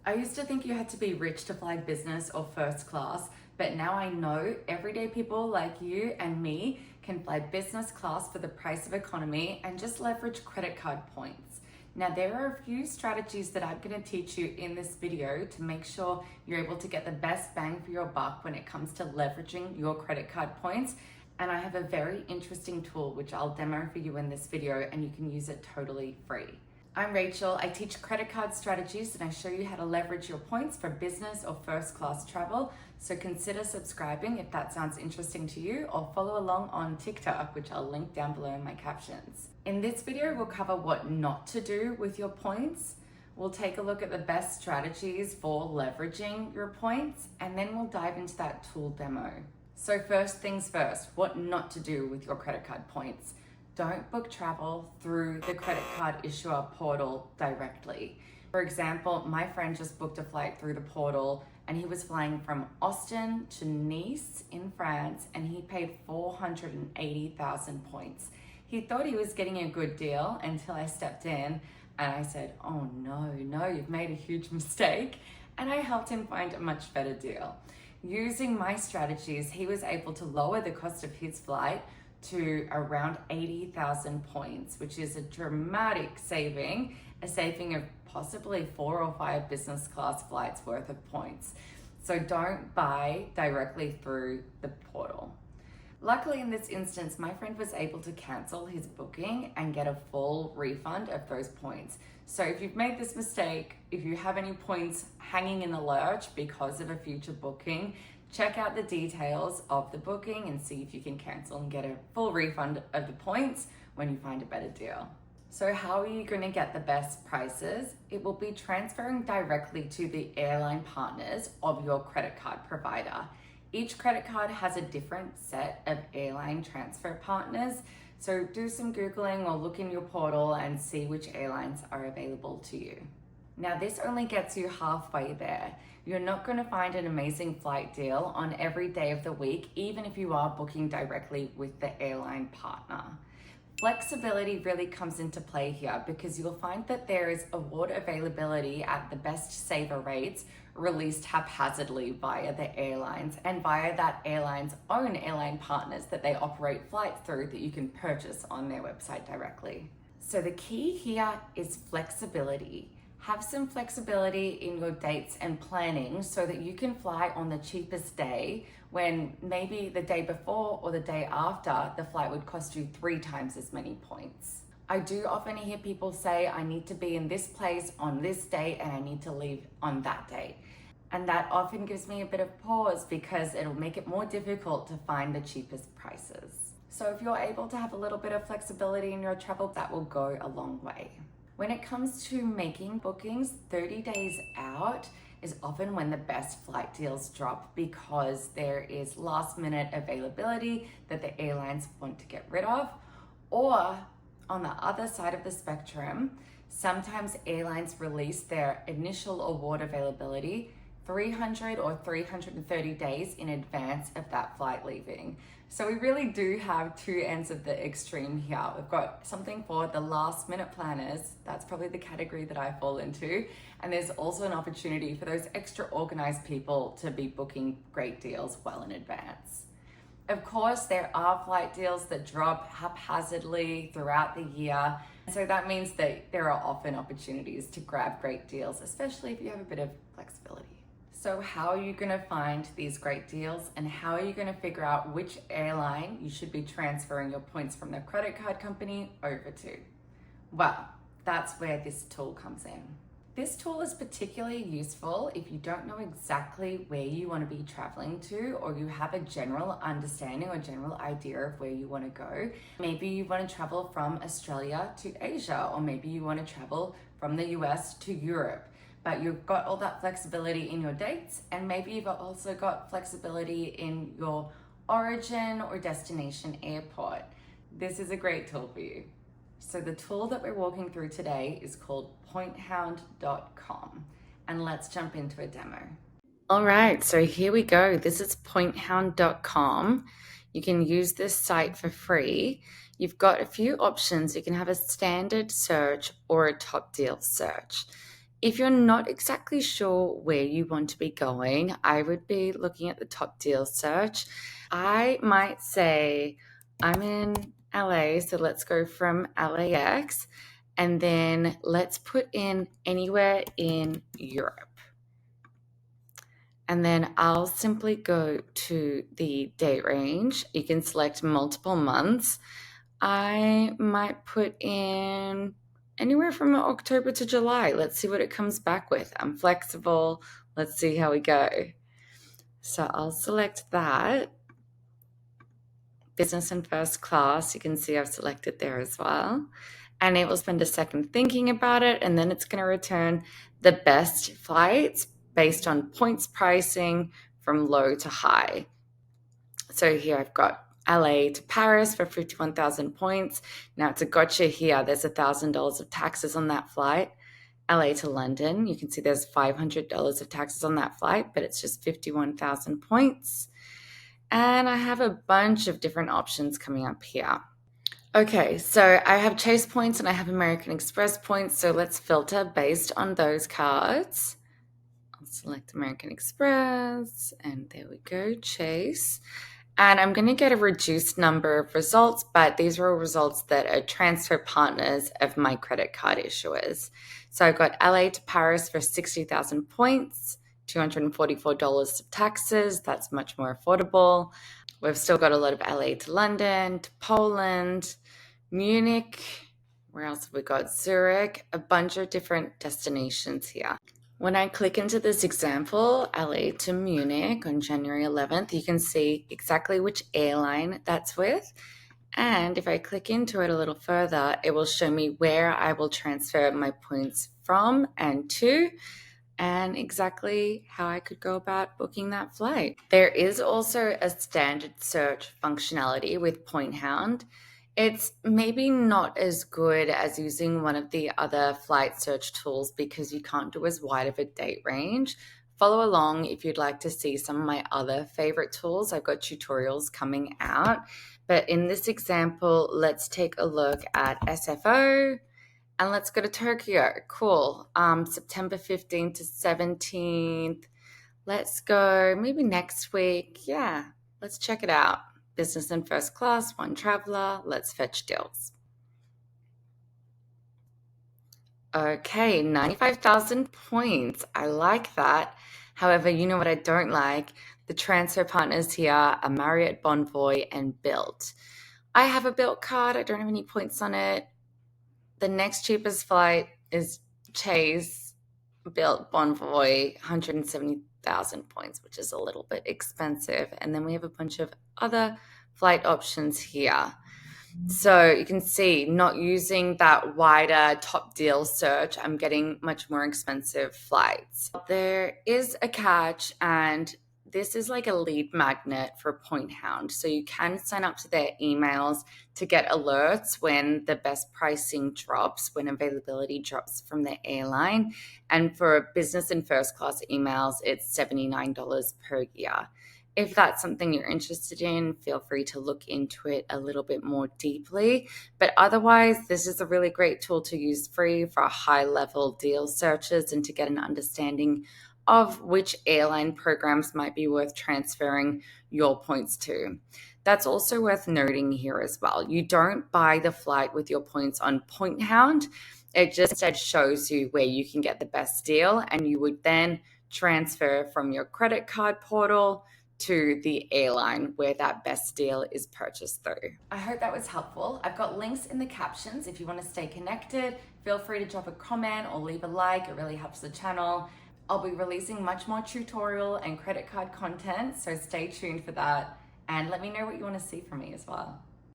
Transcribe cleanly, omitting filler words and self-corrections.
I used to think you had to be rich to fly business or first class, but now I know everyday people like you and me can fly business class for the price of economy and just leverage credit card points. Now, there are a few strategies that I'm going to teach you in this video to make sure you're able to get the best bang for your buck when it comes to leveraging your credit card points. And I have a very interesting tool which I'll demo for you in this video, and you can use it totally free. I'm Rachel. I teach credit card strategies and I show you how to leverage your points for business or first class travel. So consider subscribing if that sounds interesting to you, or follow along on TikTok, which I'll link down below in my captions. In this video, we'll cover what not to do with your points. We'll take a look at the best strategies for leveraging your points, and then we'll dive into that tool demo. So first things first, what not to do with your credit card points. Don't book travel through the credit card issuer portal directly. For example, my friend just booked a flight through the portal and he was flying from Austin to Nice in France, and he paid 480,000 points. He thought he was getting a good deal until I stepped in and I said, "Oh no, you've made a huge mistake." And I helped him find a much better deal. Using my strategies, he was able to lower the cost of his flight to around 80,000 points, which is a dramatic saving, a saving of possibly 4 or 5 business class flights worth of points. So don't buy directly through the portal. Luckily, in this instance, my friend was able to cancel his booking and get a full refund of those points. So if you've made this mistake, if you have any points hanging in the lurch because of a future booking, check out the details of the booking and see if you can cancel and get a full refund of the points when you find a better deal. So how are you going to get the best prices? It will be transferring directly to the airline partners of your credit card provider. Each credit card has a different set of airline transfer partners. So do some Googling or look in your portal and see which airlines are available to you. Now, this only gets you halfway there. You're not going to find an amazing flight deal on every day of the week, even if you are booking directly with the airline partner. Flexibility really comes into play here because you'll find that there is award availability at the best saver rates released haphazardly via the airlines and via that airline's own airline partners that they operate flights through that you can purchase on their website directly. So the key here is flexibility. Have some flexibility in your dates and planning so that you can fly on the cheapest day when maybe the day before or the day after the flight would cost you 3 times as many points. I do often hear people say, I need to be in this place on this date and I need to leave on that date. And that often gives me a bit of pause because it'll make it more difficult to find the cheapest prices. So if you're able to have a little bit of flexibility in your travel, that will go a long way. When it comes to making bookings, 30 days out is often when the best flight deals drop because there is last minute availability that the airlines want to get rid of. Or on the other side of the spectrum, sometimes airlines release their initial award availability 300 or 330 days in advance of that flight leaving. So we really do have 2 ends of the extreme here. We've got something for the last minute planners. That's probably the category that I fall into. And there's also an opportunity for those extra organized people to be booking great deals well in advance. Of course, there are flight deals that drop haphazardly throughout the year. So that means that there are often opportunities to grab great deals, especially if you have a bit of flexibility. So how are you going to find these great deals, and how are you going to figure out which airline you should be transferring your points from the credit card company over to? Well, that's where this tool comes in. This tool is particularly useful if you don't know exactly where you want to be traveling to, or you have a general understanding or general idea of where you want to go. Maybe you want to travel from Australia to Asia, or maybe you want to travel from the US to Europe. But you've got all that flexibility in your dates, and maybe you've also got flexibility in your origin or destination airport. This is a great tool for you. So the tool that we're walking through today is called Pointhound.com, and let's jump into a demo. All right, so here we go. This is Pointhound.com. You can use this site for free. You've got a few options. You can have a standard search or a top deal search. If you're not exactly sure where you want to be going, I would be looking at the top deal search. I might say I'm in LA, so let's go from LAX, and then let's put in anywhere in Europe. And then I'll simply go to the date range. You can select multiple months. I might put in anywhere from October to July. Let's see what it comes back with. I'm flexible. Let's see how we go. So I'll select that. Business and first class, you can see I've selected there as well. And it will spend a second thinking about it, and then it's going to return the best flights based on points pricing from low to high. So here I've got LA to Paris for 51,000 points. Now it's a gotcha here. There's $1,000 of taxes on that flight. LA to London, you can see there's $500 of taxes on that flight, but it's just 51,000 points. And I have a bunch of different options coming up here. Okay, so I have Chase points and I have American Express points. So let's filter based on those cards. I'll select American Express, and there we go, Chase. And I'm going to get a reduced number of results, but these are all results that are transfer partners of my credit card issuers. So I've got LA to Paris for 60,000 points, $244 of taxes. That's much more affordable. We've still got a lot of LA to London, to Poland, Munich. Where else have we got? Zurich, a bunch of different destinations here. When I click into this example, LA to Munich on January 11th, you can see exactly which airline that's with. And if I click into it a little further, it will show me where I will transfer my points from and to, and exactly how I could go about booking that flight. There is also a standard search functionality with Pointhound. It's maybe not as good as using one of the other flight search tools because you can't do as wide of a date range. Follow along if you'd like to see some of my other favorite tools. I've got tutorials coming out. But in this example, let's take a look at SFO. And let's go to Tokyo. Cool. September 15th to 17th. Let's go maybe next week. Yeah, let's check it out. Business and first class, one traveler. Let's fetch deals. Okay, 95,000 points. I like that. However, you know what I don't like? The transfer partners here are Marriott, Bonvoy, and Bilt. I have a Bilt card. I don't have any points on it. The next cheapest flight is Chase, Bilt, Bonvoy, 170,000 points, which is a little bit expensive. And then we have a bunch of other flight options here. So you can see, not using that wider top deal search, I'm getting much more expensive flights. There is a catch, and this is like a lead magnet for Pointhound. So you can sign up to their emails to get alerts when the best pricing drops, when availability drops from the airline. And for business and first class emails, it's $79 per year. If that's something you're interested in, feel free to look into it a little bit more deeply. But otherwise, this is a really great tool to use free for high-level deal searches and to get an understanding of which airline programs might be worth transferring your points to. That's also worth noting here as well. You don't buy the flight with your points on Pointhound. It just instead shows you where you can get the best deal, and you would then transfer from your credit card portal to the airline where that best deal is purchased through. I hope that was helpful. I've got links in the captions if you want to stay connected. Feel free to drop a comment or leave a like. It really helps the channel. I'll be releasing much more tutorial and credit card content, so stay tuned for that. And let me know what you want to see from me as well.